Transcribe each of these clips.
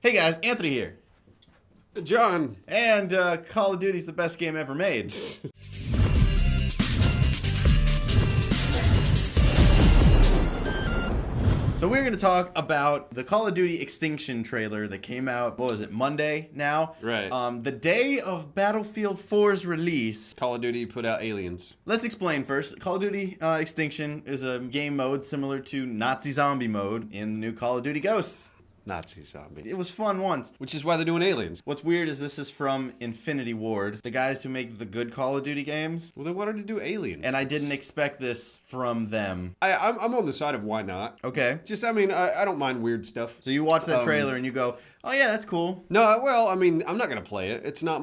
Hey guys, Anthony here. John. And Call of Duty's the best game ever made. So we're going to talk about the Call of Duty Extinction trailer that came out, what was it, Monday now? Right. The day of Battlefield 4's release. Call of Duty put out Aliens. Let's explain first. Call of Duty Extinction is a game mode similar to Nazi zombie mode in the new Call of Duty Ghosts. Nazi zombie. It was fun once. Which is why they're doing Aliens. What's weird is this is from Infinity Ward, the guys who make the good Call of Duty games. Well, they wanted to do Aliens. And I didn't expect this from them. I'm on the side of why not. Okay. I don't mind weird stuff. So you watch that trailer and you go, oh yeah, that's cool. No, well, I'm not going to play it. It's not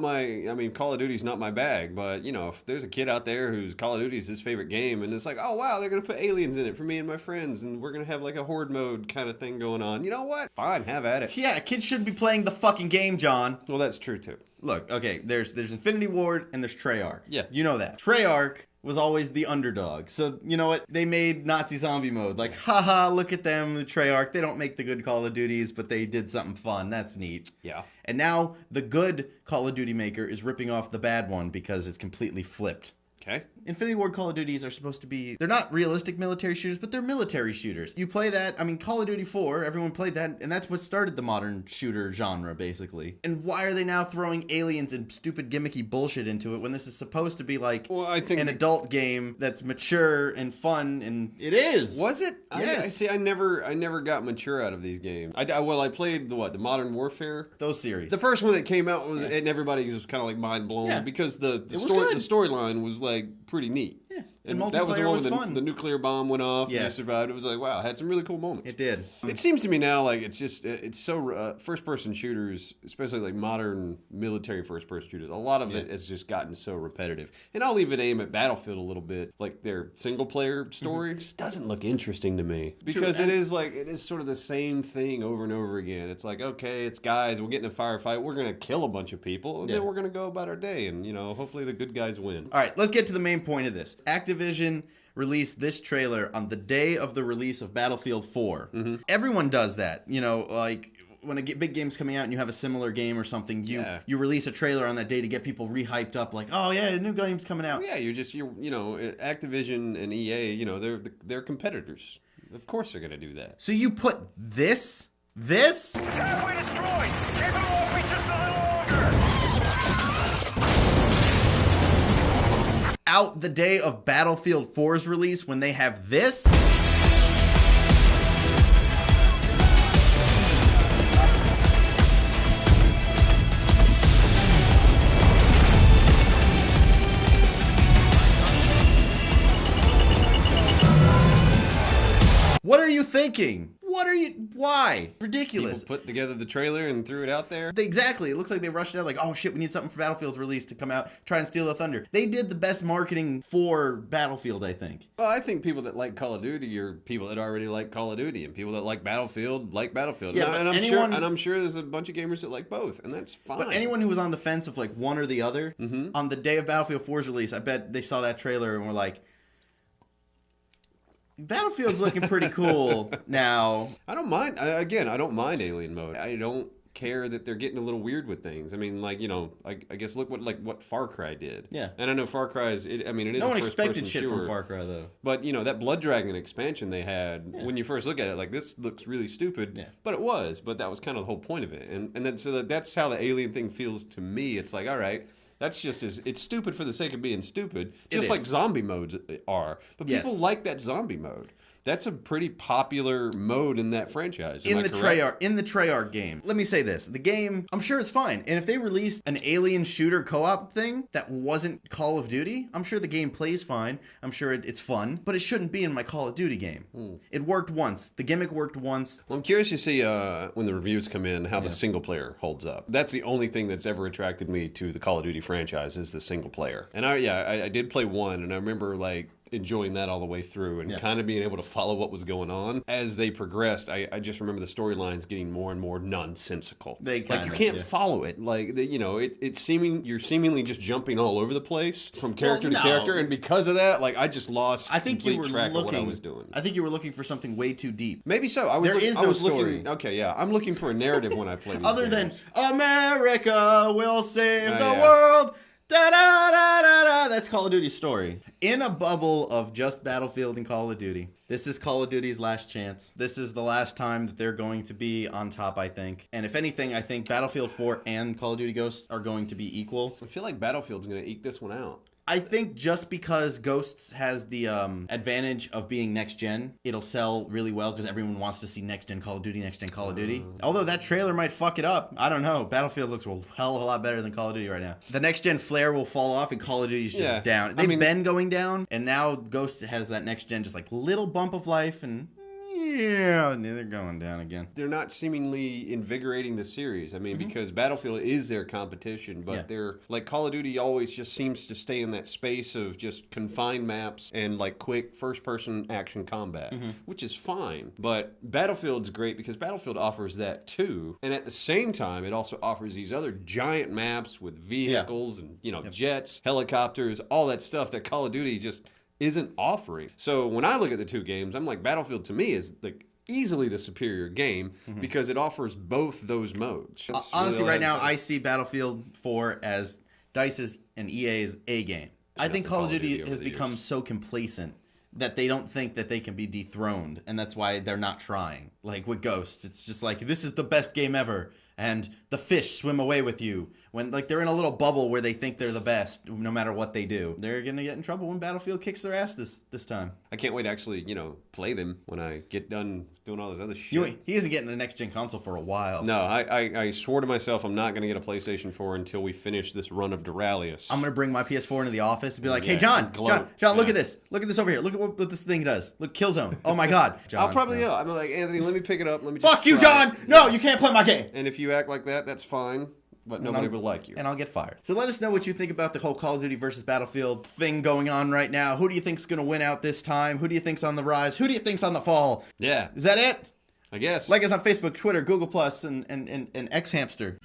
Call of Duty's not my bag. But, if there's a kid out there whose Call of Duty's his favorite game, and it's like, oh wow, they're going to put Aliens in it for me and my friends, and we're going to have like a horde mode kind of thing going on. You know what? Fine, have at it. Yeah, kids shouldn't be playing the fucking game, John. Well, that's true too. Look, okay, there's Infinity Ward and there's Treyarch. Yeah. You know that. Treyarch was always the underdog. So, you know what? They made Nazi zombie mode. Like, haha, look at them, the Treyarch. They don't make the good Call of Duties, but they did something fun. That's neat. Yeah. And now the good Call of Duty maker is ripping off the bad one because it's completely flipped. Okay. Infinity Ward Call of Duties are supposed to be, they're not realistic military shooters, but they're military shooters. You play that, Call of Duty 4, everyone played that, and that's what started the modern shooter genre, basically. And why are they now throwing aliens and stupid gimmicky bullshit into it when this is supposed to be like an adult game that's mature and fun, and it is. Was it? Yes. I never got mature out of these games. I played the Modern Warfare? Those series. The first one that came out was, and everybody was kind of like mind blown because the storyline was like pretty neat. Yeah. And multiplayer that was the one was when fun. The nuclear bomb went off and they survived. It was like, wow, it had some really cool moments. It did. It seems to me now like it's so first-person shooters, especially like modern military first-person shooters, a lot of it has just gotten so repetitive. And I'll even aim at Battlefield a little bit. Like their single-player story just doesn't look interesting to me because it is sort of the same thing over and over again. It's like, okay, it's guys, we'll get in a firefight, we're going to kill a bunch of people, and then we're going to go about our day, and hopefully the good guys win. All right, let's get to the main point of this. Activision released this trailer on the day of the release of Battlefield 4. Mm-hmm. Everyone does that. Like when a big game's coming out and you have a similar game or something, you release a trailer on that day to get people re-hyped up like, oh yeah, a new game's coming out. Yeah, Activision and EA, they're competitors. Of course they're going to do that. So you put this? It's halfway destroyed! Keep it off me just a little longer! Out the day of Battlefield 4's release when they have this? What are you thinking? Why? Ridiculous. People put together the trailer and threw it out there? Exactly. It looks like they rushed it out like, oh shit, we need something for Battlefield's release to come out, try and steal the thunder. They did the best marketing for Battlefield, I think. Well, I think people that like Call of Duty are people that already like Call of Duty, and people that like Battlefield like Battlefield. Yeah, and I'm sure there's a bunch of gamers that like both, and that's fine. But anyone who was on the fence of like one or the other, on the day of Battlefield 4's release, I bet they saw that trailer and were like, Battlefield's looking pretty cool now. I don't mind. I don't mind Alien Mode. I don't care that they're getting a little weird with things. I guess look what Far Cry did. Yeah. And I know Far Cry is. It is. No one a expected shit shooter, from Far Cry though. But that Blood Dragon expansion they had, when you first look at it, like this looks really stupid. Yeah. But it was. But that was kind of the whole point of it. And then that's how the Alien thing feels to me. It's like, all right. That's just it's stupid for the sake of being stupid, just like zombie modes are. But people like that zombie mode. That's a pretty popular mode in that franchise. In the Treyarch game. Let me say this. The game, I'm sure it's fine. And if they released an alien shooter co-op thing that wasn't Call of Duty, I'm sure the game plays fine. I'm sure it's fun. But it shouldn't be in my Call of Duty game. It worked once. The gimmick worked once. Well, I'm curious to see when the reviews come in how the single player holds up. That's the only thing that's ever attracted me to the Call of Duty franchise is the single player. And I did play one, and I remember like enjoying that all the way through and kind of being able to follow what was going on. As they progressed, I just remember the storylines getting more and more nonsensical. You can't follow it. Like, you're seemingly just jumping all over the place from character to character, and because of that, like, I just lost complete track of what I was doing. I think you were looking for something way too deep. Maybe so. There is no story. Okay, yeah. I'm looking for a narrative when I play these Other games. than America will save the world. Da, da, da, da, da. That's Call of Duty's story. In a bubble of just Battlefield and Call of Duty, this is Call of Duty's last chance. This is the last time that they're going to be on top, I think. And if anything, I think Battlefield 4 and Call of Duty Ghosts are going to be equal. I feel like Battlefield's going to eke this one out. I think just because Ghosts has the advantage of being next gen, it'll sell really well because everyone wants to see next gen Call of Duty, next gen Call of Duty. Although that trailer might fuck it up. I don't know. Battlefield looks a hell of a lot better than Call of Duty right now. The next gen flair will fall off and Call of Duty's just down. They've been going down, and now Ghost has that next gen just like little bump of life, and yeah, they're going down again. They're not seemingly invigorating the series. I mean, because Battlefield is their competition, but they're like Call of Duty always just seems to stay in that space of just confined maps and like quick first-person action combat, which is fine. But Battlefield's great because Battlefield offers that too, and at the same time, it also offers these other giant maps with vehicles and jets, helicopters, all that stuff that Call of Duty just isn't offering. So when I look at the two games, I'm like, Battlefield to me is like easily the superior game because it offers both those modes. Honestly, right now, I see Battlefield 4 as DICE's and EA's A game. I think Call of Duty has become so complacent that they don't think that they can be dethroned, and that's why they're not trying. Like with Ghosts, it's just like, this is the best game ever, and the fish swim away with you. When like they're in a little bubble where they think they're the best, no matter what they do. They're gonna get in trouble when Battlefield kicks their ass this time. I can't wait to actually, play them when I get done doing all this other shit. He isn't getting a next-gen console for a while. No, I swore to myself I'm not going to get a PlayStation 4 until we finish this run of Duralius. I'm going to bring my PS4 into the office and be like, hey, John, look at this. Look at this over here. Look at what this thing does. Look, Killzone. Oh, my God. John, I'll probably I'm like, Anthony, let me pick it up. Let me Fuck you, John! No, you can't play my game! And if you act like that, that's fine. But nobody will like you. And I'll get fired. So let us know what you think about the whole Call of Duty versus Battlefield thing going on right now. Who do you think's going to win out this time? Who do you think's on the rise? Who do you think's on the fall? Yeah. Is that it? I guess. Like us on Facebook, Twitter, Google+, and X Hamster.